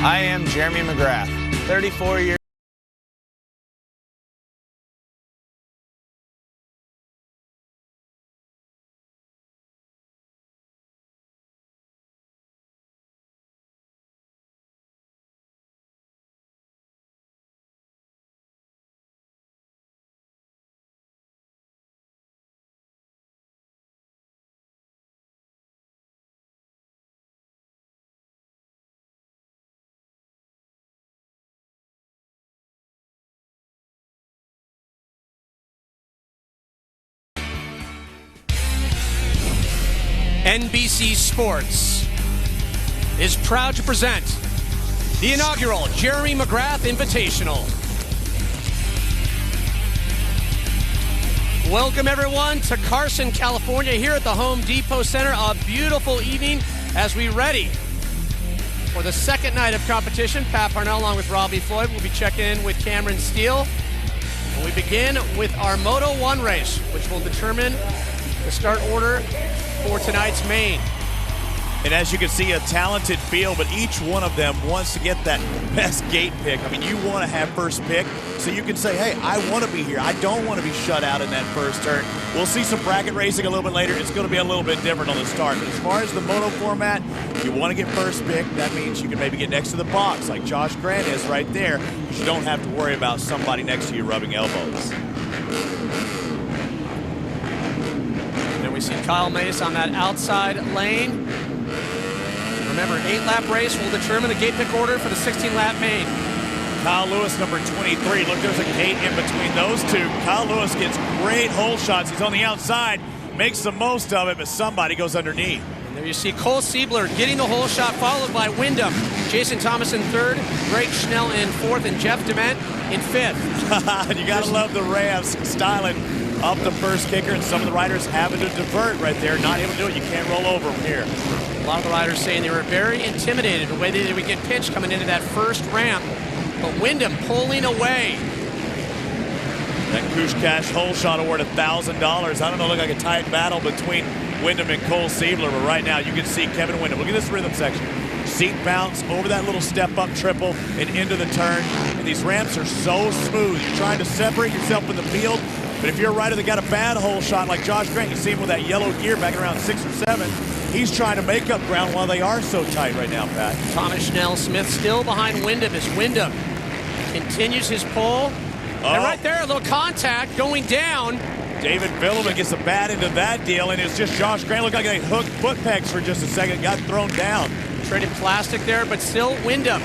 I am Jeremy McGrath, 34 years. NBC Sports is proud to present the inaugural Jeremy McGrath Invitational. Welcome everyone to Carson, California, here at the Home Depot Center. A beautiful evening as we ready for the second night of competition. Pat Parnell along with Robbie Floyd will be checking in with Cameron Steele. And we begin with our Moto 1 race, which will determine the start order for tonight's main. And as you can see, a talented field, but each one of them wants to get that best gate pick. I mean, you want to have first pick, so you can say, hey, I want to be here. I don't want to be shut out in that first turn. We'll see some bracket racing a little bit later. It's going to be a little bit different on the start. But as far as the Moto format, you want to get first pick. That means you can maybe get next to the box, like Josh Grant is right there. You don't have to worry about somebody next to you rubbing elbows. We see Kyle Mace on that outside lane. Remember, an 8-lap race will determine the gate pick order for the 16-lap main. Kyle Lewis, number 23. Look, there's a gate in between those two. Kyle Lewis gets great hole shots. He's on the outside, makes the most of it, but somebody goes underneath. And there you see Cole Siebler getting the hole shot, followed by Wyndham. Jason Thomas in third, Greg Schnell in fourth, and Jeff Dement in fifth. You got to love the Rams styling up the first kicker, and some of the riders having to divert right there, not able to do it. You can't roll over them here. A lot of the riders saying they were very intimidated the way they would get pinched coming into that first ramp, but Wyndham pulling away. That Kushkash hole shot award $1,000. I don't know, look like a tight battle between Wyndham and Cole Siebler, but right now you can see Kevin Wyndham. Look at this rhythm section. Seat bounce over that little step-up triple and into the turn. And these ramps are so smooth. You're trying to separate yourself from the field, but if you're a rider that got a bad hole shot like Josh Grant, you see him with that yellow gear back around 6 or 7, he's trying to make up ground while they are so tight right now, Pat. Thomas Schnell Smith still behind Wyndham as Wyndham continues his pull. And right there, a little contact going down. David Villeman gets a bat into that deal, and it's just Josh Grant. Looked like they hooked foot pegs for just a second, got thrown down. Traded plastic there, but still Wyndham.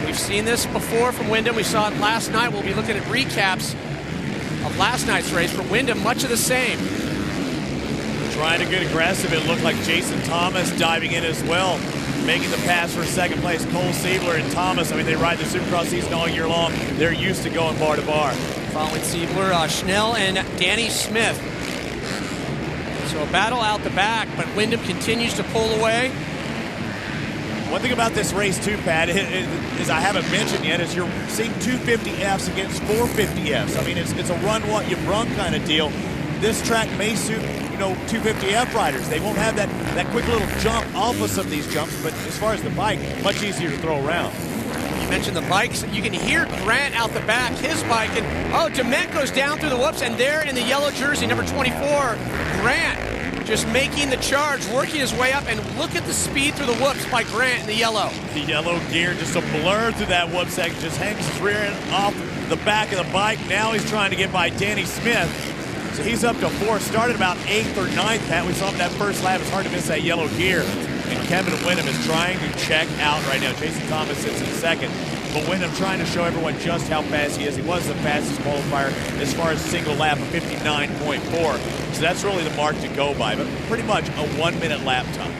We've seen this before from Wyndham. We saw it last night. We'll be looking at recaps of last night's race. For Wyndham, much of the same. Trying to get aggressive. It looked like Jason Thomas diving in as well, making the pass for second place. Cole Siebler and Thomas, I mean, they ride the Supercross season all year long. They're used to going bar to bar. Following Siebler, Schnell and Danny Smith. So a battle out the back, but Wyndham continues to pull away. One thing about this race too, Pat, is I haven't mentioned yet, is you're seeing 250Fs against 450Fs. I mean, it's a run what you've run kind of deal. This track may suit, 250F riders. They won't have that quick little jump off of some of these jumps, but as far as the bike, much easier to throw around. You mentioned the bikes. You can hear Grant out the back, his bike, and Dement goes down through the whoops, and there in the yellow jersey, number 24, Grant just making the charge, working his way up, and look at the speed through the whoops by Grant in the yellow. The yellow gear, just a blur through that whoop section, just hangs his rear end off the back of the bike. Now he's trying to get by Danny Smith. So he's up to 4th, started about 8th or 9th, Pat. We saw him that first lap. It's hard to miss that yellow gear. And Kevin Wyndham is trying to check out right now. Jason Thomas sits in second. But Wyndham trying to show everyone just how fast he is. He was the fastest qualifier as far as single lap of 59.4. So that's really the mark to go by. But pretty much a 1-minute lap time.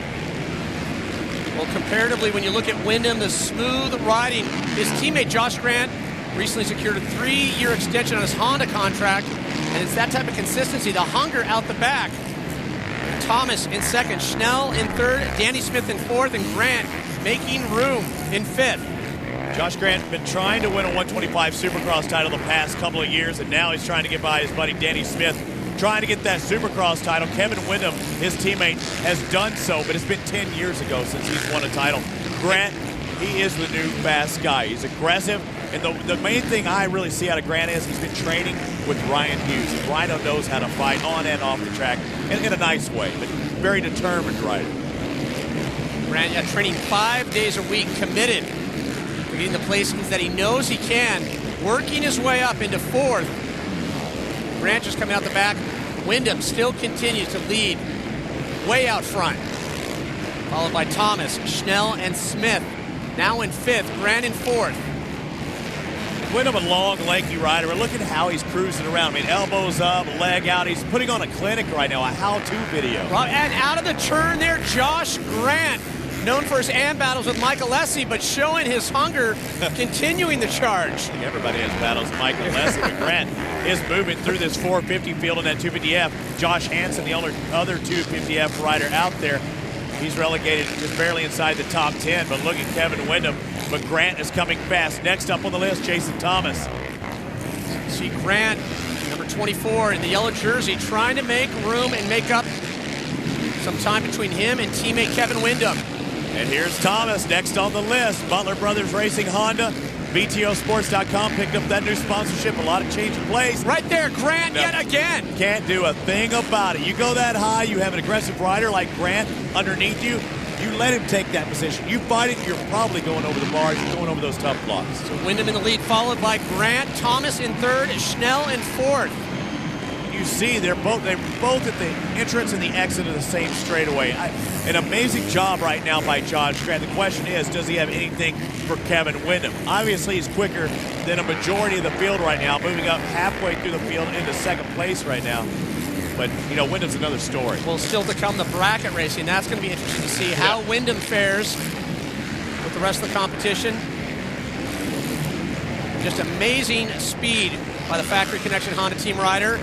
Well, comparatively, when you look at Wyndham, the smooth riding, his teammate Josh Grant recently secured a 3-year extension on his Honda contract. And it's that type of consistency, the hunger out the back. Thomas in second, Schnell in third, Danny Smith in fourth, and Grant making room in fifth. Josh Grant been trying to win a 125 Supercross title the past couple of years, and now he's trying to get by his buddy Danny Smith, trying to get that Supercross title. Kevin Wyndham, his teammate, has done so, but it's been 10 years ago since he's won a title. Grant He is the new fast guy. He's aggressive. And the main thing I really see out of Grant is he's been training with Ryan Hughes. And Rhino knows how to fight on and off the track in a nice way, but very determined rider. Grant training 5 days a week, committed to getting the placings that he knows he can, working his way up into fourth. Grant just coming out the back. Wyndham still continues to lead way out front, followed by Thomas, Schnell, and Smith. Now in fifth, Grant in fourth. Wyndham, a long, lanky rider. Look at how he's cruising around. I mean, elbows up, leg out. He's putting on a clinic right now, a how-to video. And out of the turn there, Josh Grant, known for his AM battles with Michael Alessi, but showing his hunger, continuing the charge. I think everybody has battles with Michael Alessi, but Grant is moving through this 450 field in that 250F. Josh Hansen, the other 250F rider out there, he's relegated just barely inside the top 10, but look at Kevin Wyndham. But Grant is coming fast. Next up on the list, Jason Thomas. See Grant, number 24 in the yellow jersey, trying to make room and make up some time between him and teammate Kevin Wyndham. And here's Thomas next on the list. Butler Brothers Racing Honda. BTOsports.com picked up that new sponsorship. A lot of change in place. Right there, Grant yet again. Can't do a thing about it. You go that high, you have an aggressive rider like Grant underneath you. You let him take that position. You fight it, you're probably going over the bars. You're going over those tough blocks. So Wyndham in the lead, followed by Grant, Thomas in third, Schnell in fourth. You see, they're both at the entrance and the exit of the same straightaway. An amazing job right now by Josh Grant. The question is, does he have anything for Kevin Wyndham? Obviously, he's quicker than a majority of the field right now, moving up halfway through the field into second place right now. But, you know, Wyndham's another story. Well, still to come, the bracket racing. That's going to be interesting to see how Wyndham fares with the rest of the competition. Just amazing speed by the Factory Connection Honda team rider.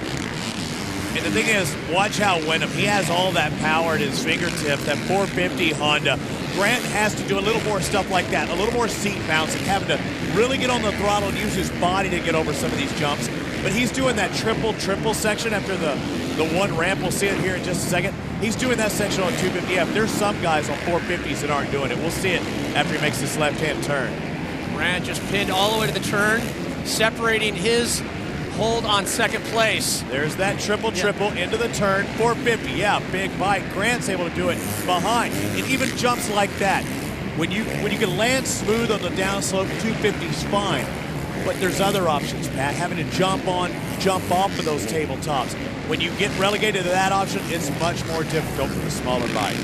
And the thing is, watch how Wyndham, he has all that power at his fingertip, that 450 Honda. Grant has to do a little more stuff like that, a little more seat bouncing, having to really get on the throttle and use his body to get over some of these jumps. But he's doing that triple section after the one ramp. We'll see it here in just a second. He's doing that section on 250F. There's some guys on 450s that aren't doing it. We'll see it after he makes this left-hand turn. Grant just pinned all the way to the turn, separating his hold on second place. There's that triple into the turn, 450. Yeah, big bike. Grant's able to do it behind. And even jumps like that. When you can land smooth on the downslope, 250's fine. But there's other options, Pat. Having to jump off of those tabletops. When you get relegated to that option, it's much more difficult for the smaller bike.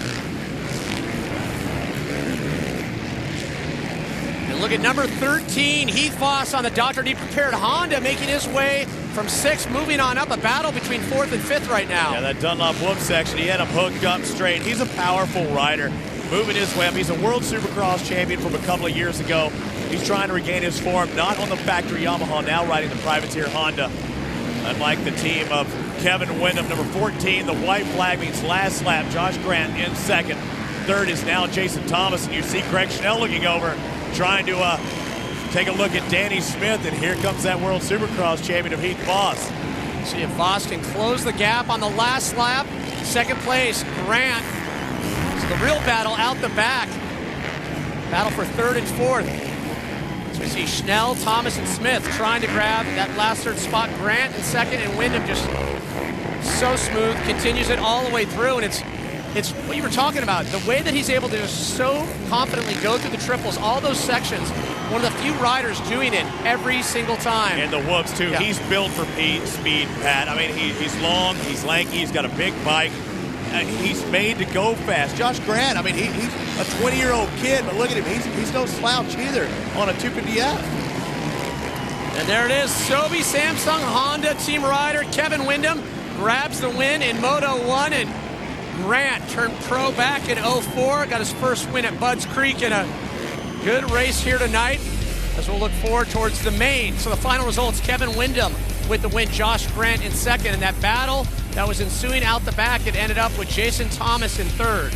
And look at number 13, Heath Voss on the Dr. D Prepared Honda, making his way from 6th, moving on up. A battle between 4th and 5th right now. Yeah, that Dunlop whoop section, he had him hooked up straight. He's a powerful rider, moving his way up. He's a World Supercross champion from a couple of years ago. He's trying to regain his form, not on the factory Yamaha, now riding the privateer Honda. Unlike the team of Kevin Wyndham, number 14, the white flag means last lap. Josh Grant in second. Third is now Jason Thomas, and you see Craig Schnell looking over, trying to take a look at Danny Smith, and here comes that World Supercross champion of Heath Voss. See if Voss can close the gap on the last lap. Second place, Grant. So the real battle out the back. Battle for third and fourth. So we see Schnell, Thomas, and Smith trying to grab that last third spot. Grant in second, and Wyndham just so smooth, continues it all the way through, and it's what you were talking about, the way that he's able to just so confidently go through the triples, all those sections. One of the few riders doing it every single time. And the whoops, too. Yeah. He's built for speed, Pat. I mean, he's long, he's lanky, he's got a big bike. He's made to go fast. Josh Grant, I mean, he's a 20-year-old kid, but look at him. He's no slouch either on a 250F. And there it is, Sobe Samsung Honda team rider Kevin Wyndham grabs the win in Moto 1, and Grant turned pro back in 04, got his first win at Budds Creek in a good race here tonight as we'll look forward towards the main. So the final results, Kevin Wyndham with the win, Josh Grant in second, and that battle that was ensuing out the back, it ended up with Jason Thomas in third.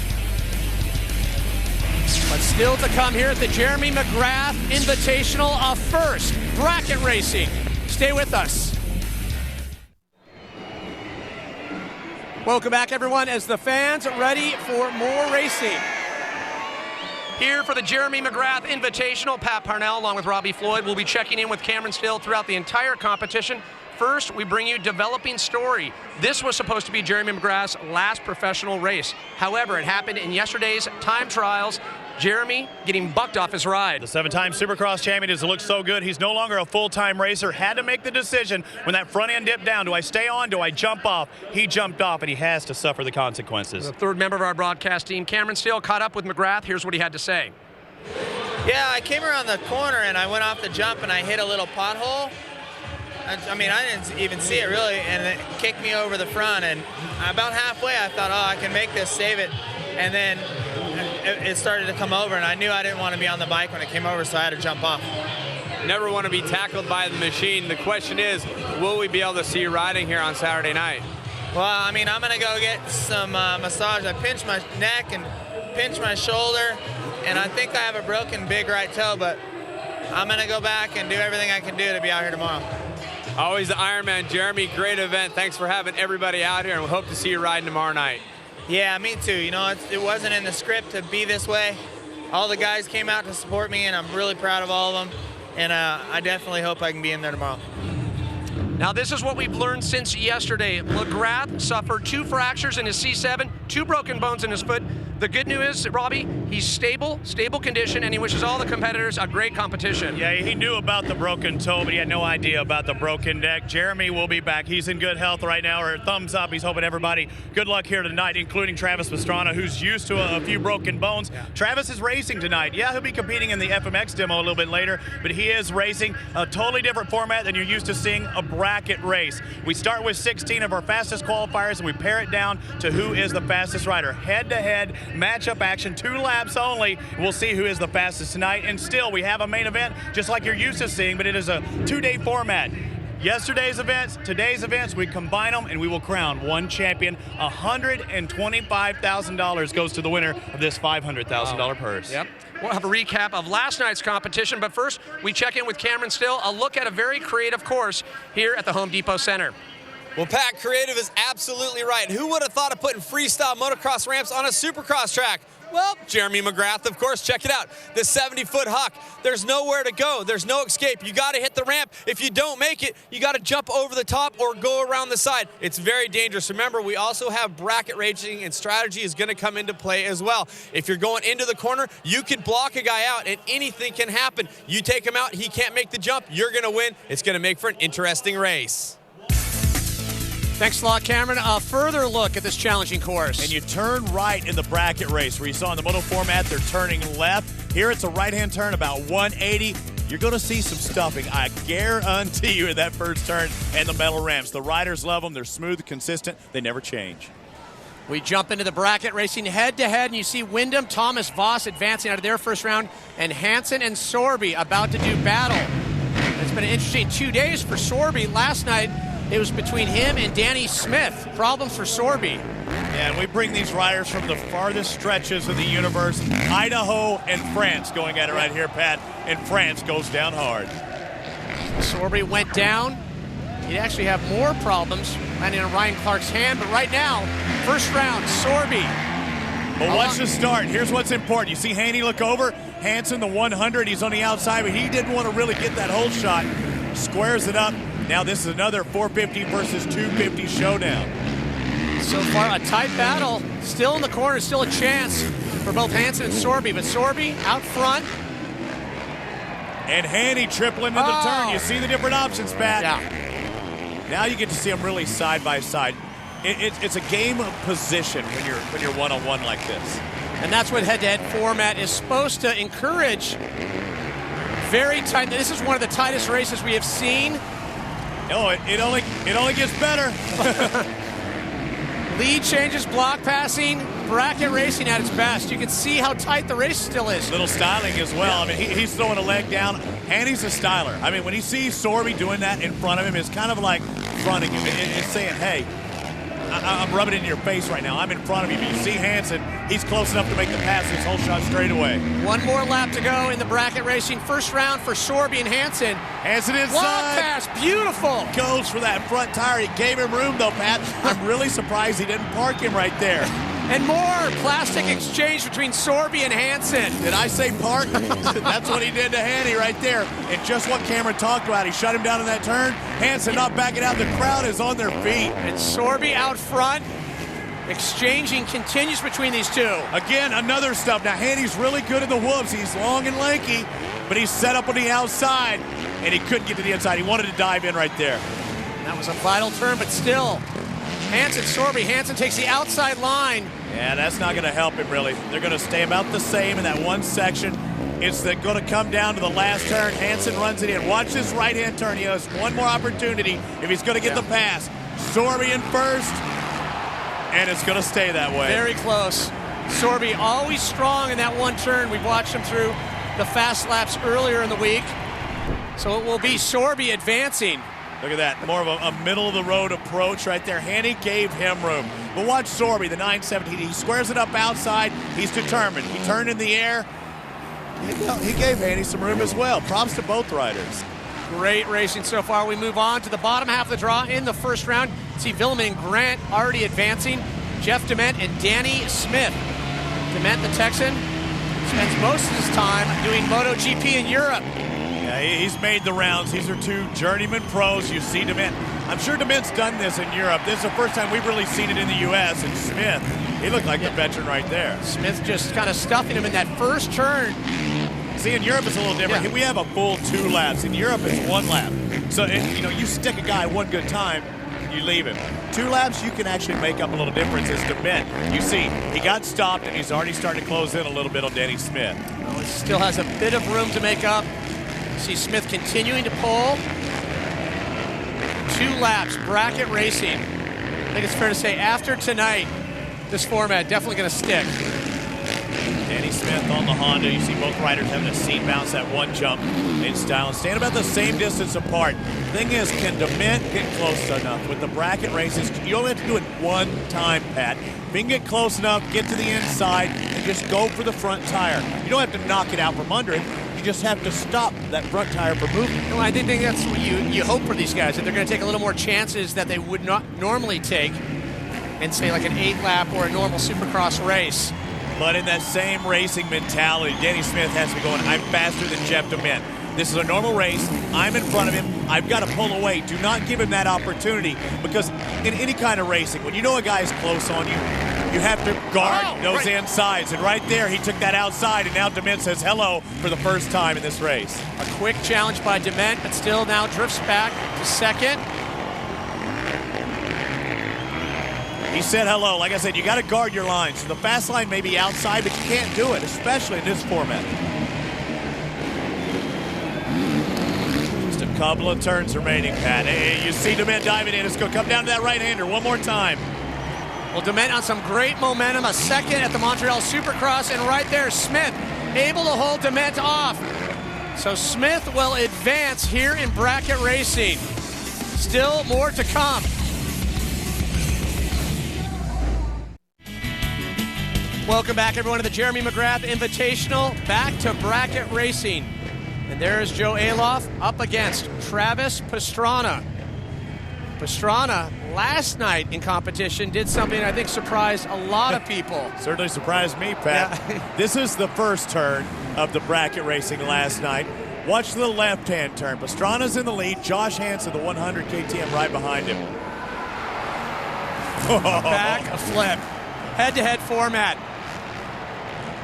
But still to come here at the Jeremy McGrath Invitational, a first bracket racing. Stay with us. Welcome back, everyone, as the fans are ready for more racing. Here for the Jeremy McGrath Invitational, Pat Parnell along with Robbie Floyd will be checking in with Cameron Still throughout the entire competition. First, we bring you Developing Story. This was supposed to be Jeremy McGrath's last professional race. However, it happened in yesterday's time trials. Jeremy getting bucked off his ride. The 7-time Supercross champion has looked so good. He's no longer a full-time racer. Had to make the decision when that front end dipped down. Do I stay on? Do I jump off? He jumped off, and he has to suffer the consequences. The third member of our broadcast team, Cameron Steele, caught up with McGrath. Here's what he had to say. Yeah, I came around the corner and I went off the jump and I hit a little pothole. I mean, I didn't even see it really, and it kicked me over the front. And about halfway, I thought, oh, I can make this, save it. And then it started to come over, and I knew I didn't want to be on the bike when it came over, so I had to jump off. Never want to be tackled by the machine. The question is, will we be able to see you riding here on Saturday night? Well, I mean, I'm going to go get some massage. I pinched my neck and pinched my shoulder, and I think I have a broken big right toe, but I'm going to go back and do everything I can do to be out here tomorrow. Always the Ironman. Jeremy, great event. Thanks for having everybody out here, and we hope to see you riding tomorrow night. Yeah, me too. You know, it wasn't in the script to be this way. All the guys came out to support me, and I'm really proud of all of them. And I definitely hope I can be in there tomorrow. Now, this is what we've learned since yesterday. McGrath suffered 2 fractures in his C7, 2 broken bones in his foot. The good news is, Robbie, he's stable condition, and he wishes all the competitors a great competition. Yeah, he knew about the broken toe, but he had no idea about the broken neck. Jeremy will be back. He's in good health right now, or thumbs up. He's hoping everybody good luck here tonight, including Travis Pastrana, who's used to a few broken bones. Yeah. Travis is racing tonight. Yeah, he'll be competing in the FMX demo a little bit later, but he is racing a totally different format than you're used to seeing, a bracket race. We start with 16 of our fastest qualifiers, and we pare it down to who is the fastest rider. Head-to-head matchup action, 2 laps only. We'll see who is the fastest tonight. And still, we have a main event just like you're used to seeing, but it is a 2-day format. Yesterday's events, today's events, we combine them and we will crown one champion. $125,000 goes to the winner of this $500,000 purse. Yep. We'll have a recap of last night's competition, but first we check in with Cameron Still, a look at a very creative course here at the Home Depot Center. Well, Pat, creative is absolutely right. Who would have thought of putting freestyle motocross ramps on a supercross track? Well, Jeremy McGrath, of course. Check it out. The 70-foot huck. There's nowhere to go. There's no escape. You got to hit the ramp. If you don't make it, you got to jump over the top or go around the side. It's very dangerous. Remember, we also have bracket racing, and strategy is going to come into play as well. If you're going into the corner, you can block a guy out, and anything can happen. You take him out, he can't make the jump. You're going to win. It's going to make for an interesting race. Thanks a lot, Cameron. A further look at this challenging course. And you turn right in the bracket race where you saw in the Moto format, they're turning left. Here it's a right-hand turn about 180. You're going to see some stuffing, I guarantee you, in that first turn and the metal ramps. The riders love them. They're smooth, consistent. They never change. We jump into the bracket racing head-to-head, and you see Wyndham, Thomas Voss advancing out of their first round, and Hansen and Sorby about to do battle. It's been an interesting 2 days for Sorby. Last night, it was between him and Danny Smith. Problems for Sorby. Yeah, and we bring these riders from the farthest stretches of the universe, Idaho and France, going at it right here, Pat. And France goes down hard. Sorby went down. He'd actually have more problems landing on Ryan Clark's hand, but right now, first round, Sorby. But watch the start. Here's what's important. You see Haney look over. Hansen, the 100, he's on the outside, but he didn't want to really get that whole shot. Squares it up. Now this is another 450 versus 250 showdown. So far, a tight battle. Still in the corner, still a chance for both Hansen and Sorby, but Sorby out front. And Haney tripling into the turn. You see the different options, Pat. Yeah. Now you get to see them really side by side. It's a game of position when you're one-on-one like this. And that's what head-to-head format is supposed to encourage. Very tight. This is one of the tightest races we have seen. Oh, it only gets better. Lead changes, block passing, bracket racing at its best. You can see how tight the race still is. Little styling as well. I mean, he's throwing a leg down, and he's a styler. I mean, when he sees Sorby doing that in front of him, it's kind of like fronting him. It's saying, hey, I'm rubbing it in your face right now. I'm in front of you. But you see Hansen, he's close enough to make the pass his whole shot straight away. One more lap to go in the bracket racing. First round for Sorby and Hansen. Hansen inside. Block pass, beautiful. Goes for that front tire. He gave him room though, Pat. I'm really surprised he didn't park him right there. And more plastic exchange between Sorby and Hansen. Did I say park? That's what he did to Hanny right there. And just what Cameron talked about. He shut him down in that turn. Hansen not backing out. The crowd is on their feet. And Sorby out front. Exchanging continues between these two. Again, another stuff. Now, Hanny's really good in the whoops. He's long and lanky, but he's set up on the outside, and he couldn't get to the inside. He wanted to dive in right there. That was a vital turn, but still. Hansen, Sorby. Hansen takes the outside line. Yeah, that's not going to help him, really. They're going to stay about the same in that one section. It's going to come down to the last turn. Hansen runs it in. Watch this right-hand turn. He has one more opportunity if he's going to get the pass. Sorby in first, and it's going to stay that way. Very close. Sorby always strong in that one turn. We've watched him through the fast laps earlier in the week. So it will be Sorby advancing. Look at that, more of a middle-of-the-road approach right there. Hanny gave him room. But watch Sorby, the 917. He squares it up outside. He's determined. He turned in the air. He gave Hanny some room as well. Props to both riders. Great racing so far. We move on to the bottom half of the draw in the first round. See Villeman and Grant already advancing. Jeff Dement and Danny Smith. Dement, the Texan, spends most of his time doing MotoGP in Europe. Yeah, he's made the rounds. These are two journeyman pros. You see Dement. I'm sure Dement's done this in Europe. This is the first time we've really seen it in the U.S. And Smith, he looked like the veteran right there. Smith just kind of stuffing him in that first turn. See, in Europe it's a little different. Yeah. We have a full 2 laps. In Europe it's 1 lap. So, you stick a guy one good time, you leave him. 2 laps, you can actually make up a little difference as Dement. You see, he got stopped and he's already starting to close in a little bit on Danny Smith. Well, he still has a bit of room to make up. See Smith continuing to pull. 2 laps, bracket racing. I think it's fair to say after tonight, this format definitely going to stick. Danny Smith on the Honda. You see both riders having a seat bounce that one jump in style and stand about the same distance apart. Thing is, can Dement get close enough? With the bracket races, you only have to do it 1 time, Pat. If you can get close enough, get to the inside, and just go for the front tire. You don't have to knock it out from under it. You just have to stop that front tire from moving. Well, I think that's what you hope for these guys, that they're going to take a little more chances that they would not normally take in, say, like an 8-lap or a normal Supercross race. But in that same racing mentality, Danny Smith has to be going, I'm faster than Jeff Dement. This is a normal race. I'm in front of him. I've got to pull away. Do not give him that opportunity, because in any kind of racing, when you know a guy is close on you, you have to guard those insides. And right there, he took that outside, and now Dement says hello for the first time in this race. A quick challenge by Dement, but still now drifts back to second. He said hello. Like I said, you got to guard your lines. So the fast line may be outside, but you can't do it, especially in this format. Just a couple of turns remaining, Pat. Hey, you see Dement diving in. It's going to come down to that right-hander one more time. Well, Dement on some great momentum, a second at the Montreal Supercross, and right there, Smith able to hold Dement off. So Smith will advance here in bracket racing. Still more to come. Welcome back, everyone, to the Jeremy McGrath Invitational. Back to bracket racing. And there's Joe Aloff up against Travis Pastrana. Pastrana, last night in competition, did something I think surprised a lot of people. Certainly surprised me, Pat. Yeah. This is the first turn of the bracket racing last night. Watch the left-hand turn. Pastrana's in the lead. Josh Hansen, the 100 KTM, right behind him. Back a flip. Head-to-head format.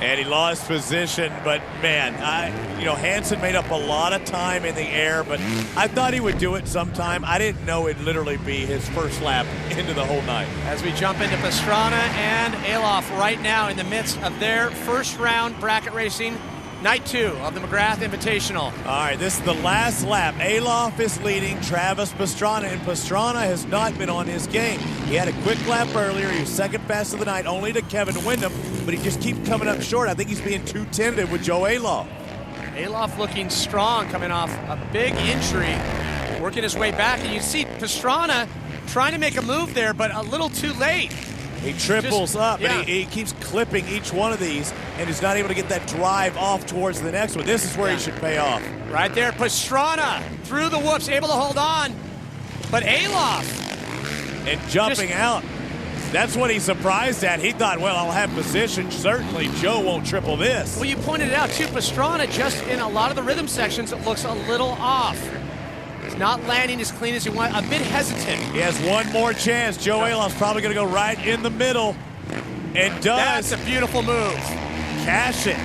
And he lost position, but man, Hansen made up a lot of time in the air, but I thought he would do it sometime. I didn't know it'd literally be his first lap into the whole night. As we jump into Pastrana and Aloff right now in the midst of their first round bracket racing, night 2 of the McGrath Invitational. All right, this is the last lap. Aloff is leading Travis Pastrana, and Pastrana has not been on his game. He had a quick lap earlier. He was second best of the night, only to Kevin Windham, but he just keeps coming up short. I think he's being too tentative with Joe Aloff. Aloff looking strong, coming off a big injury, working his way back. And you see Pastrana trying to make a move there, but a little too late. He triples up, and he keeps clipping each one of these, and is not able to get that drive off towards the next one. This is where he should pay off. Right there, Pastrana through the whoops, able to hold on, but Aloff. And jumping out. That's what he's surprised at. He thought, well, I'll have position. Certainly Joe won't triple this. Well, you pointed it out, too. Pastrana, just in a lot of the rhythm sections, it looks a little off. He's not landing as clean as he wants, a bit hesitant. He has one more chance. Joe Alon's probably going to go right in the middle and does. That's a beautiful move. Cash it.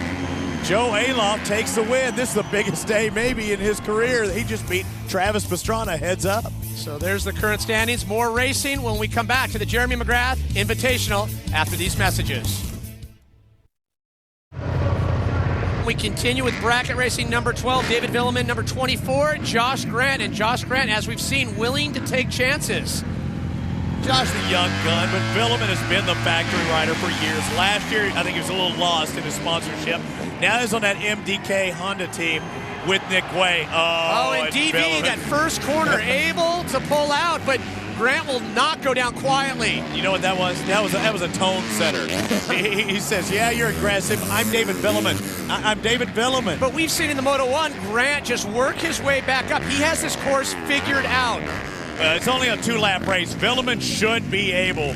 Joe Aloff takes the win. This is the biggest day maybe in his career. He just beat Travis Pastrana heads up. So there's the current standings. More racing when we come back to the Jeremy McGrath Invitational after these messages. We continue with bracket racing number 12, David Villeman, number 24, Josh Grant. And Josh Grant, as we've seen, willing to take chances. Josh the young gun, but Villeman has been the factory rider for years. Last year, I think he was a little lost in his sponsorship. Now he's on that MDK Honda team with Nick Way. And DV, Villeman. that first corner, able to pull out, but Grant will not go down quietly. You know what that was? That was a tone setter. he says, yeah, you're aggressive. I'm David Villeman. I'm David Villeman. But we've seen in the Moto 1, Grant just work his way back up. He has this course figured out. It's only a 2-lap race. Villeman should be able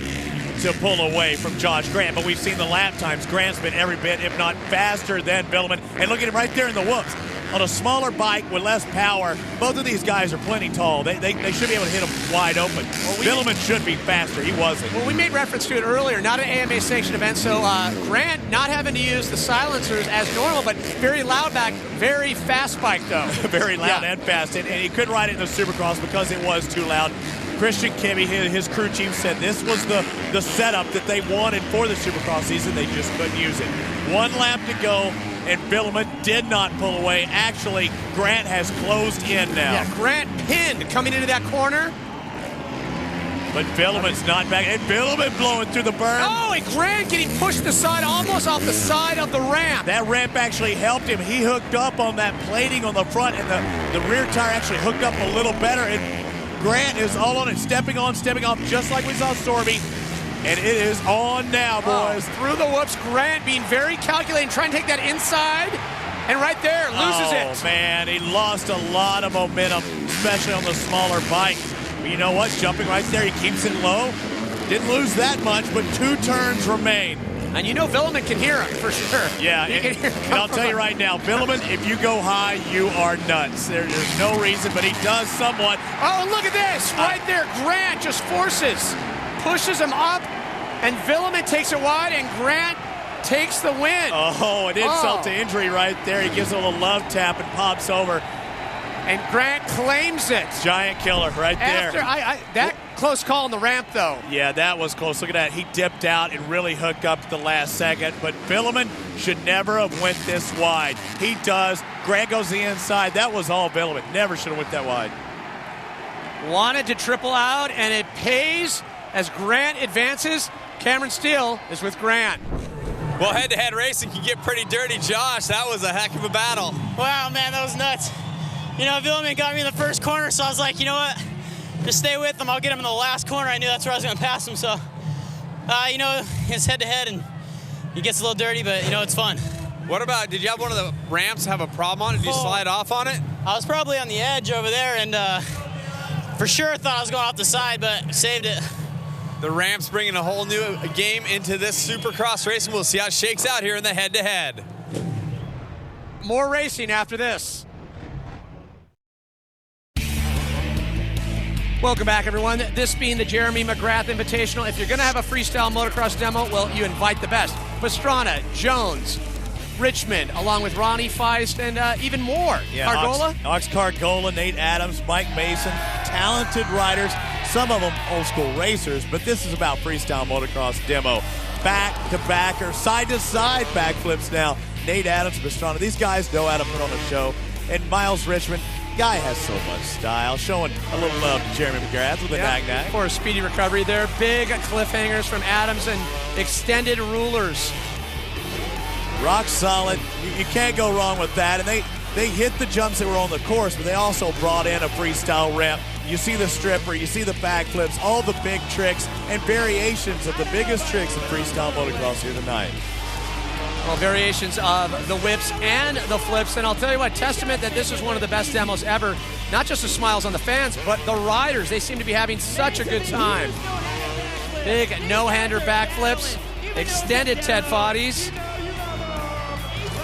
to pull away from Josh Grant, but we've seen the lap times. Grant's been every bit, if not faster, than Villeman. And look at him right there in the whoops. On a smaller bike with less power, both of these guys are plenty tall. They should be able to hit them wide open. Villeman should be faster. He wasn't. Well, we made reference to it earlier. Not an AMA-sanctioned event, so Grant not having to use the silencers as normal, but very loud back, very fast bike, though. Very loud and fast. And he couldn't ride it in the Supercross because it was too loud. Christian Kimmy, his crew chief, said this was the setup that they wanted for the Supercross season. They just couldn't use it. 1 lap to go, and Villeman did not pull away. Actually, Grant has closed in now. Yeah, Grant pinned coming into that corner. But Villeman's not back. And Villeman blowing through the berm. Oh, and Grant getting pushed aside, almost off the side of the ramp. That ramp actually helped him. He hooked up on that plating on the front, and the rear tire actually hooked up a little better. And Grant is all on it, stepping on, stepping off, just like we saw Sorby. And it is on now, boys. Through the whoops, Grant being very calculating, trying to take that inside, and right there, loses it. Oh, man, he lost a lot of momentum, especially on the smaller bike. But you know what? Jumping right there, he keeps it low. Didn't lose that much, but 2 turns remain. And you know Villeman can hear him, for sure. Yeah, and I'll tell you right now, Villeman, if you go high, you are nuts. There's no reason, but he does somewhat. Oh, look at this. Right there, Grant just pushes him up, and Villeman takes it wide, and Grant takes the win. Oh, an insult to injury right there. He gives a little love tap and pops over. And Grant claims it. Giant killer right there. That close call on the ramp, though. Yeah, that was close. Look at that. He dipped out and really hooked up at the last second. But Villeman should never have went this wide. He does. Grant goes the inside. That was all Villeman. Never should have went that wide. Wanted to triple out, and it pays as Grant advances. Cameron Steele is with Grant. Well, head-to-head racing can get pretty dirty, Josh. That was a heck of a battle. Wow, man, that was nuts. You know, Villeman got me in the first corner, so I was like, you know what? Just stay with him. I'll get him in the last corner. I knew that's where I was going to pass him. So, you know, it's head-to-head, and he gets a little dirty, but, you know, it's fun. What about, did you have one of the ramps have a problem on it? Did you slide off on it? I was probably on the edge over there, and for sure thought I was going off the side, but saved it. The ramp's bringing a whole new game into this Supercross racing. We'll see how it shakes out here in the head-to-head. More racing after this. Welcome back, everyone. This being the Jeremy McGrath Invitational. If you're going to have a freestyle motocross demo, well, you invite the best. Pastrana, Jones, Richmond, along with Ronnie Feist, and even more. Yeah, Cargola? Ox Cargola, Nate Adams, Mike Mason, talented riders, some of them old school racers, but this is about freestyle motocross demo. Back to backer, side to side backflips now. Nate Adams, Pastrana, these guys know how to put on a show. And Miles Richmond, guy has so much style, showing a little love to Jeremy McGrath with a nag-nag. For a speedy recovery there. Big cliffhangers from Adams and extended rulers. Rock solid. You can't go wrong with that. And they hit the jumps that were on the course, but they also brought in a freestyle ramp. You see the stripper, you see the backflips, all the big tricks and variations of the biggest tricks in freestyle motocross here tonight. Well, variations of the whips and the flips. And I'll tell you what, testament that this is one of the best demos ever. Not just the smiles on the fans, but the riders. They seem to be having such a good time. Big no-hander backflips, extended Ted Foddy's.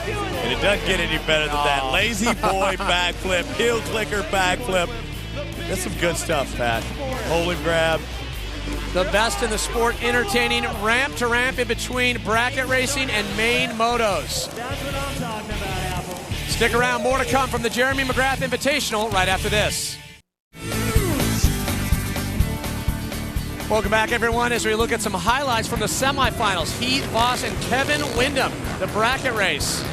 And it doesn't get any better than that. Lazy boy backflip, heel clicker backflip. That's some good stuff, Pat. Hold and grab. The best in the sport, entertaining ramp to ramp in between bracket racing and main motos. That's what I'm talking about, Apple. Stick around, more to come from the Jeremy McGrath Invitational right after this. Welcome back, everyone, as we look at some highlights from the semifinals. Heath Voss and Kevin Windham, the bracket race.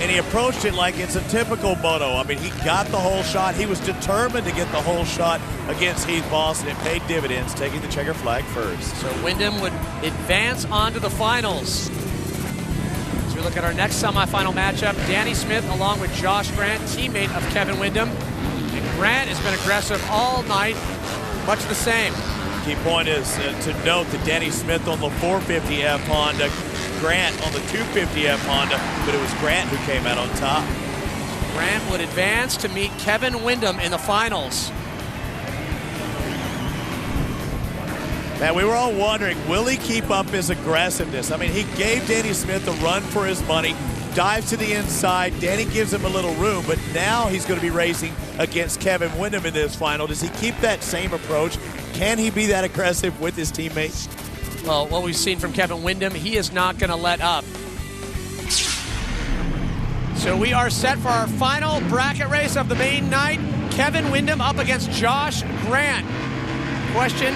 And he approached it like it's a typical moto. I mean, he got the whole shot. He was determined to get the whole shot against Heath Voss, and it paid dividends, taking the checker flag first. So Windham would advance on to the finals. As we look at our next semifinal matchup, Danny Smith along with Josh Grant, teammate of Kevin Windham. And Grant has been aggressive all night, much the same. Key point is to note that Danny Smith on the 450F Honda, Grant on the 250F Honda, but it was Grant who came out on top. Grant would advance to meet Kevin Windham in the finals. Man, we were all wondering, will he keep up his aggressiveness? I mean, he gave Danny Smith a run for his money, dives to the inside. Danny gives him a little room, but now he's going to be racing against Kevin Windham in this final. Does he keep that same approach? Can he be that aggressive with his teammates? Well, what we've seen from Kevin Windham, he is not going to let up. So we are set for our final bracket race of the main night. Kevin Windham up against Josh Grant. Question,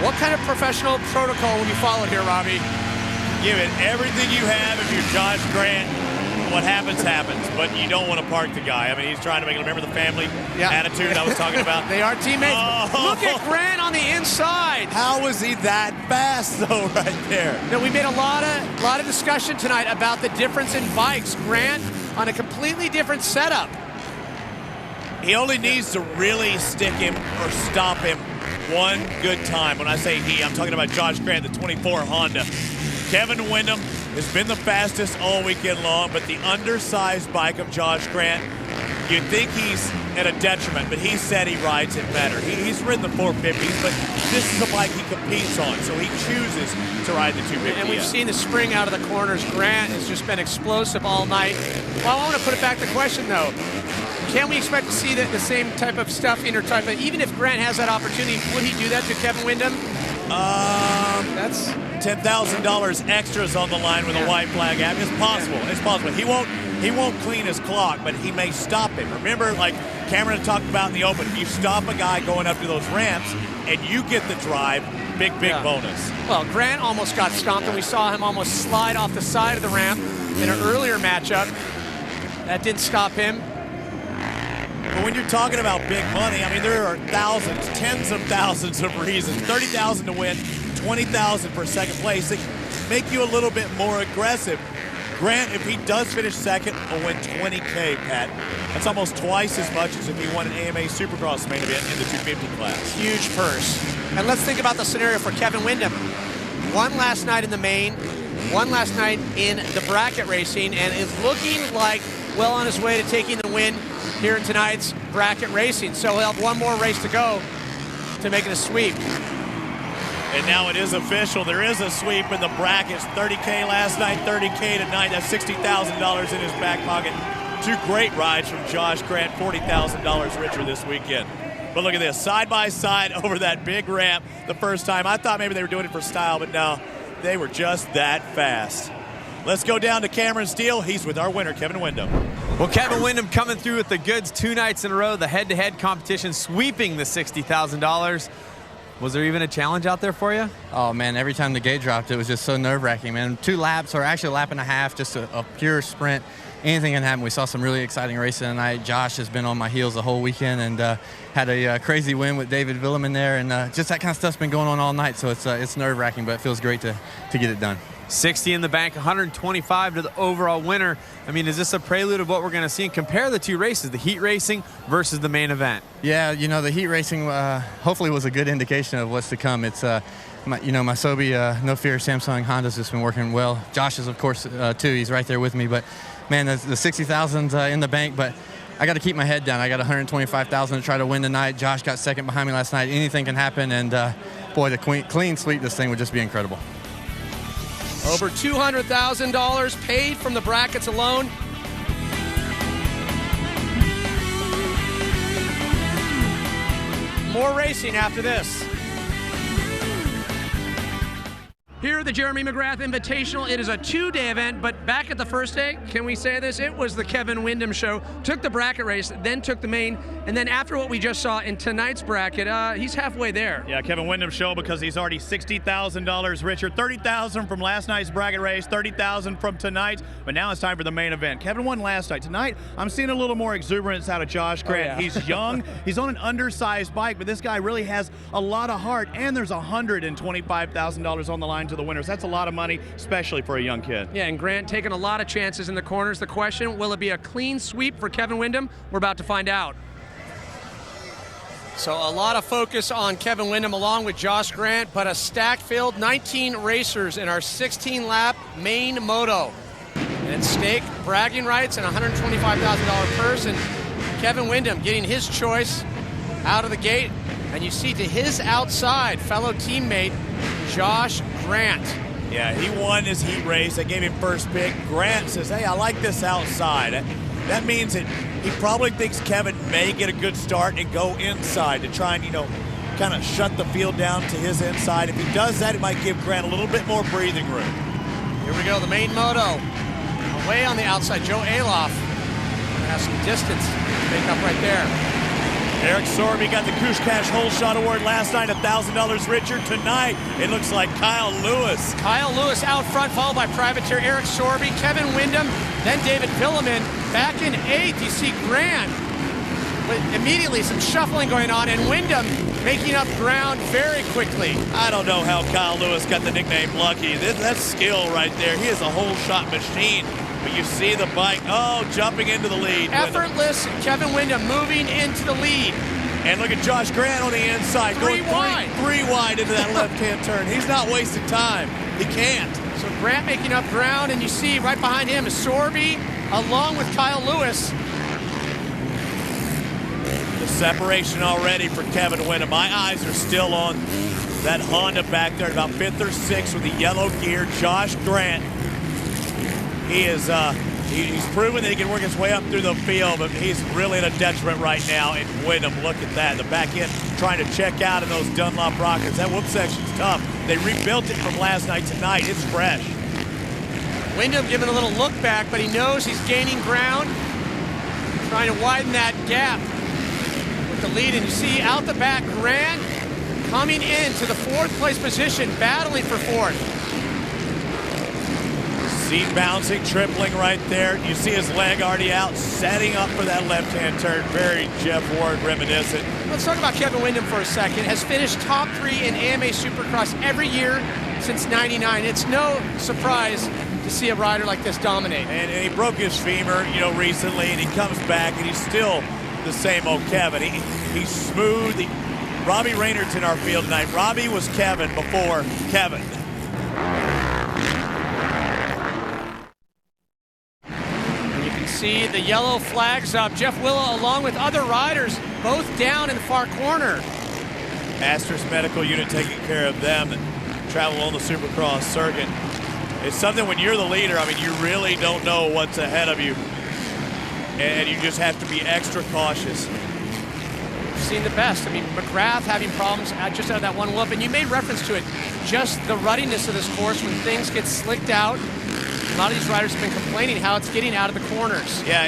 what kind of professional protocol will you follow here, Robbie? Give it everything you have if you're Josh Grant. What happens, happens, but you don't want to park the guy. I mean, he's trying to make him remember the family attitude I was talking about. They are teammates. Oh. Look at Grant on the inside. How was he that fast, though, right there? Now, we made a lot of discussion tonight about the difference in bikes. Grant on a completely different setup. He only needs to really stick him or stop him one good time. When I say he, I'm talking about Josh Grant, the 24 Honda. Kevin Windham has been the fastest all weekend long, but the undersized bike of Josh Grant, you'd think he's at a detriment, but he said he rides it better. He's ridden the 450s, but this is a bike he competes on, so he chooses to ride the 250. And we've seen the spring out of the corners. Grant has just been explosive all night. Well, I want to put it back to question, though. Can we expect to see the same type of stuff, even if Grant has that opportunity, would he do that to Kevin Windham? That's $10,000 extras on the line with a white flag app. It's possible. It's possible. He won't clean his clock, but he may stop him. Remember, like Cameron talked about in the open, if you stop a guy going up to those ramps and you get the drive, big bonus. Well, Grant almost got stomped, and we saw him almost slide off the side of the ramp in an earlier matchup. That didn't stop him. But when you're talking about big money, I mean, there are thousands, tens of thousands of reasons. $30,000 to win, $20,000 for second place. They make you a little bit more aggressive. Grant, if he does finish second, will win $20K, Pat. That's almost twice as much as if he won an AMA Supercross main event in the 250 class. Huge purse. And let's think about the scenario for Kevin Windham. One last night in the main, one last night in the bracket racing, and is looking like well on his way to taking the win here in tonight's bracket racing. So he'll have one more race to go to make it a sweep. And now it is official. There is a sweep in the brackets. $30K last night, $30K tonight. That's $60,000 in his back pocket. Two great rides from Josh Grant, $40,000 richer this weekend. But look at this, side by side over that big ramp the first time. I thought maybe they were doing it for style, but no, they were just that fast. Let's go down to Cameron Steele. He's with our winner, Kevin Windham. Well, Kevin Windham coming through with the goods 2 nights in a row, the head-to-head competition, sweeping the $60,000. Was there even a challenge out there for you? Oh, man, every time the gate dropped, it was just so nerve-wracking, man. 2 laps, or actually a lap and a half, just a pure sprint. Anything can happen. We saw some really exciting racing tonight. Josh has been on my heels the whole weekend and had a crazy win with David Villeman there, and just that kind of stuff's been going on all night, so it's nerve-wracking, but it feels great to get it done. 60 in the bank, 125 to the overall winner. I mean, is this a prelude of what we're going to see? And compare the 2 races, the heat racing versus the main event. Yeah, you know, the heat racing hopefully was a good indication of what's to come. It's, my Sobe, No Fear, Samsung, Honda's just been working well. Josh is, of course, too. He's right there with me. But, man, the 60,000's in the bank. But I got to keep my head down. I got 125,000 to try to win tonight. Josh got second behind me last night. Anything can happen. And boy, to clean sweep this thing would just be incredible. Over $200,000 paid from the brackets alone. More racing after this. Here at the Jeremy McGrath Invitational, it is a two-day event, but back at the first day, can we say this? It was the Kevin Windham show. Took the bracket race, then took the main, and then after what we just saw in tonight's bracket, he's halfway there. Yeah, Kevin Windham show because he's already $60,000 richer. $30,000 from last night's bracket race, $30,000 from tonight, but now it's time for the main event. Kevin won last night. Tonight, I'm seeing a little more exuberance out of Josh Grant. Oh, yeah. He's young, he's on an undersized bike, but this guy really has a lot of heart, and there's $125,000 on the line to the winners. That's a lot of money, especially for a young kid. Yeah, and Grant taking a lot of chances in the corners. The question, will it be a clean sweep for Kevin Windham? We're about to find out. So a lot of focus on Kevin Windham along with Josh Grant, but a stacked field, 19 racers in our 16-lap main moto. And at stake, bragging rights and $125,000 purse, and Kevin Windham getting his choice out of the gate. And you see to his outside, fellow teammate, Josh Grant. Yeah, he won his heat race. I gave him first pick. Grant says, hey, I like this outside. That means that he probably thinks Kevin may get a good start and go inside to try and, kind of shut the field down to his inside. If he does that, it might give Grant a little bit more breathing room. Here we go, the main moto. Away on the outside, Joe Aloff has some distance to make up right there. Eric Sorby got the Kush Cash Hole Shot Award last night, $1,000 richer. Tonight, it looks like Kyle Lewis. Kyle Lewis out front, followed by privateer Eric Sorby, Kevin Windham, then David Villeman. Back in 8th, you see Grant. With immediately some shuffling going on, and Windham making up ground very quickly. I don't know how Kyle Lewis got the nickname Lucky. That's skill right there. He is a whole shot machine. But you see the bike, jumping into the lead. Effortless, Kevin Windham moving into the lead. And look at Josh Grant on the inside. Three going wide. Three wide into that left-hand turn. He's not wasting time. He can't. So Grant making up ground, and you see right behind him is Sorby, along with Kyle Lewis. The separation already for Kevin Windham. My eyes are still on that Honda back there, about 5th or 6th with the yellow gear. Josh Grant. He is he's proven that he can work his way up through the field, but he's really at a detriment right now. And Windham, look at that. The back end trying to check out in those Dunlop rockets. That whoop section's tough. They rebuilt it from last night tonight. It's fresh. Wyndham giving a little look back, but he knows he's gaining ground, trying to widen that gap with the lead. And you see out the back, Grant coming into the 4th place position, battling for 4th. Seat bouncing, tripling right there. You see his leg already out, setting up for that left-hand turn. Very Jeff Ward reminiscent. Let's talk about Kevin Windham for a second. Has finished top 3 in AMA Supercross every year since '99. It's no surprise to see a rider like this dominate. And he broke his femur, recently, and he comes back, and he's still the same old Kevin. He's smooth. Robbie Raynor's in our field tonight. Robbie was Kevin before Kevin. See the yellow flags up. Jeff Willow along with other riders, both down in the far corner. Asterisk Medical Unit taking care of them that travel on the Supercross circuit. It's something when you're the leader, you really don't know what's ahead of you. And you just have to be extra cautious. We've seen the best. McGrath having problems just out of that one whoop, and you made reference to it. Just the ruddiness of this course when things get slicked out. A lot of these riders have been complaining how it's getting out of the corners. Yeah,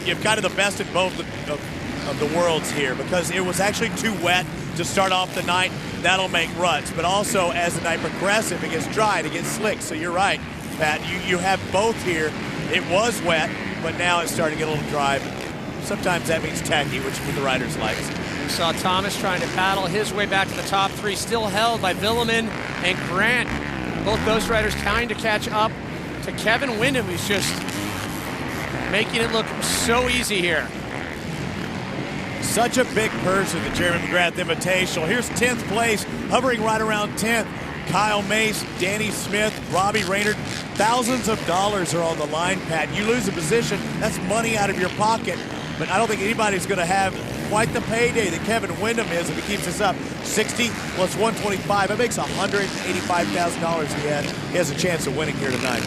you've kind of the best of both of the worlds here, because it was actually too wet to start off the night. That'll make ruts. But also, as the night progresses, it gets dry, it gets slick. So you're right, Pat. You have both here. It was wet, but now it's starting to get a little dry. Sometimes that means tacky, which the riders like. We saw Thomas trying to paddle his way back to the top 3, still held by Villeman and Grant. Both those riders trying to catch up to Kevin Windham, who's just making it look so easy here. Such a big purse with the Jeremy McGrath Invitational. Here's 10th place, hovering right around 10th. Kyle Mace, Danny Smith, Robbie Raynard. Thousands of dollars are on the line, Pat. You lose a position, that's money out of your pocket. But I don't think anybody's going to have quite the payday that Kevin Windham is if he keeps this up. 60 plus 125. That makes $185,000 he has a chance of winning here tonight.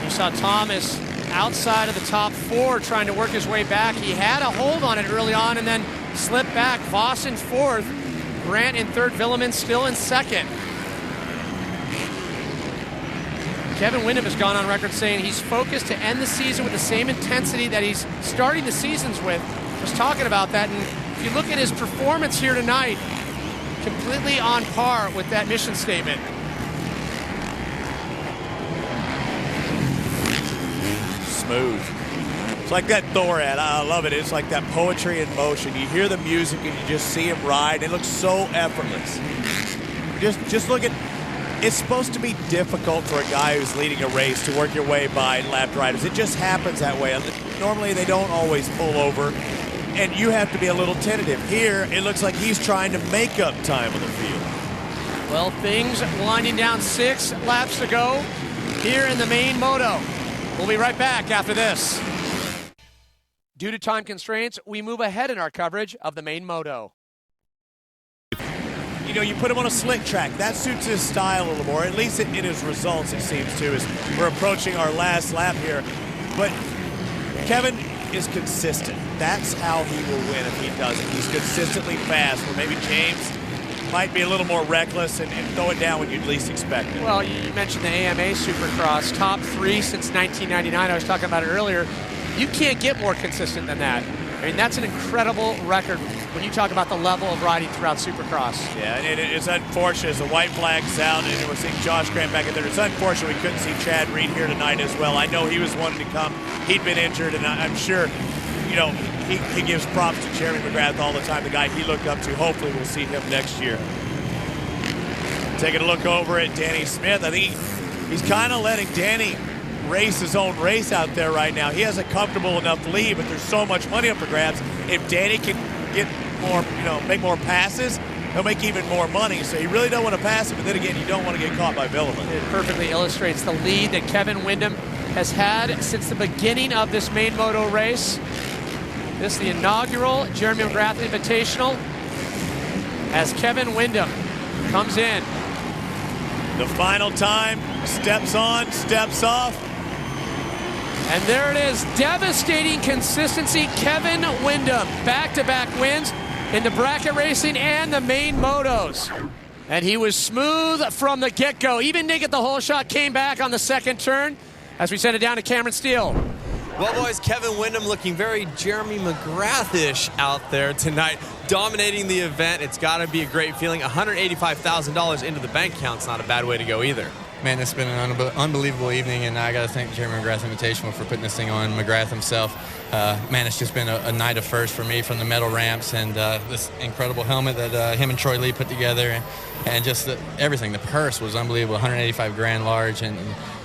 You saw Thomas outside of the top 4 trying to work his way back. He had a hold on it early on and then slipped back. Voss in 4th, Grant in 3rd, Villeman still in 2nd. Kevin Windham has gone on record saying he's focused to end the season with the same intensity that he's starting the seasons with. Was talking about that, and if you look at his performance here tonight, completely on par with that mission statement. Smooth. It's like that Thor ad. I love it. It's like that poetry in motion. You hear the music and you just see him ride. It looks so effortless. Just look at. It's supposed to be difficult for a guy who's leading a race to work your way by lap riders. It just happens that way. Normally they don't always pull over, and you have to be a little tentative. Here, it looks like he's trying to make up time on the field. Well, things winding down, 6 laps to go here in the main moto. We'll be right back after this. Due to time constraints, we move ahead in our coverage of the main moto. You know, you put him on a slick track. That suits his style a little more, at least in his results, it seems to, as we're approaching our last lap here. But Kevin is consistent. That's how he will win if he does it. He's consistently fast, where maybe James might be a little more reckless and throw it down when you'd least expect it. Well, you mentioned the AMA Supercross, top 3 since 1999. I was talking about it earlier. You can't get more consistent than that. I mean, that's an incredible record when you talk about the level of riding throughout Supercross. Yeah, and it's unfortunate as the white flag's out and we're seeing Josh Grant back in there. It's unfortunate we couldn't see Chad Reed here tonight as well. I know he was wanting to come. He'd been injured, and I'm sure, you know, he gives props to Jeremy McGrath all the time, the guy he looked up to. Hopefully we'll see him next year. Taking a look over at Danny Smith. I think he's kind of letting Danny race his own race out there right now. He has a comfortable enough lead, but there's so much money up for grabs. If Danny can get more, you know, make more passes, he'll make even more money. So you really don't want to pass him, but then again, you don't want to get caught by Villeman. It perfectly illustrates the lead that Kevin Windham has had since the beginning of this main moto race. This is the inaugural Jeremy McGrath Invitational as Kevin Windham comes in. The final time, steps on, steps off. And there it is, devastating consistency. Kevin Windham, back-to-back wins in the bracket racing and the main motos. And he was smooth from the get-go. Even didn't get the whole shot, came back on the second turn as we send it down to Cameron Steele. Well, boys, Kevin Windham looking very Jeremy McGrath-ish out there tonight, dominating the event. It's got to be a great feeling. $185,000 into the bank account's not a bad way to go either. Man, it's been an unbelievable evening, and I got to thank Jeremy McGrath Invitational for putting this thing on. McGrath himself, man, it's just been a night of first for me, from the metal ramps and this incredible helmet that him and Troy Lee put together, and just everything. The purse was unbelievable, 185 grand large, and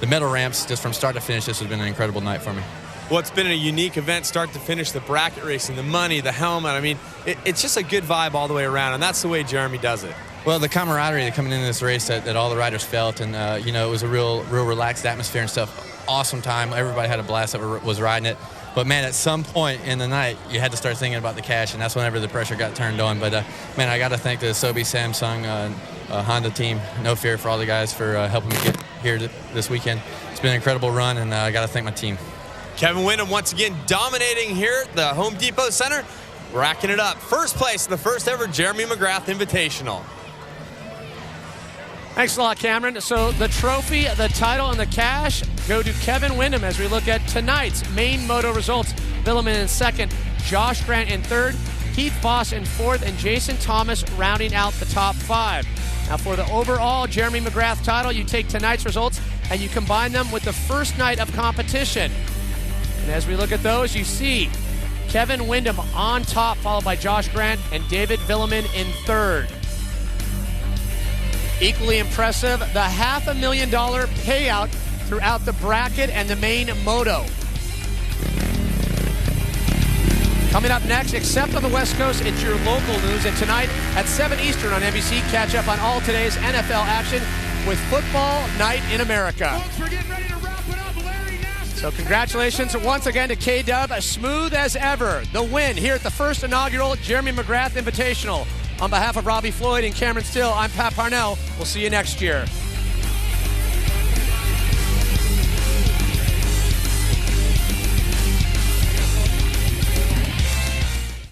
the metal ramps, just from start to finish, this has been an incredible night for me. Well, it's been a unique event, start to finish, the bracket racing, the money, the helmet. I mean, it's just a good vibe all the way around, and that's the way Jeremy does it. Well, the camaraderie that coming into this race that all the riders felt, and, you know, it was a real relaxed atmosphere and stuff. Awesome time. Everybody had a blast that was riding it. But, man, at some point in the night, you had to start thinking about the cash, and that's whenever the pressure got turned on. But, man, I got to thank the Sobe Samsung Honda team. No fear for all the guys for helping me get here this weekend. It's been an incredible run, and I got to thank my team. Kevin Windham once again dominating here at the Home Depot Center, racking it up. First place in the first ever Jeremy McGrath Invitational. Thanks a lot, Cameron. So the trophy, the title, and the cash go to Kevin Windham as we look at tonight's main moto results. Villeman in second, Josh Grant in third, Keith Voss in fourth, and Jason Thomas rounding out the top 5. Now for the overall Jeremy McGrath title, you take tonight's results and you combine them with the first night of competition. And as we look at those, you see Kevin Windham on top, followed by Josh Grant and David Villeman in third. Equally impressive, the $500,000 payout throughout the bracket and the main moto. Coming up next, except on the West Coast, it's your local news. And tonight at 7 Eastern on NBC, catch up on all today's NFL action with Football Night in America. Folks, we're getting ready to wrap it up. Larry Nasser So congratulations once again to K-Dub, as smooth as ever. The win here at the first inaugural Jeremy McGrath Invitational. On behalf of Robbie Floyd and Cameron Still, I'm Pat Parnell. We'll see you next year.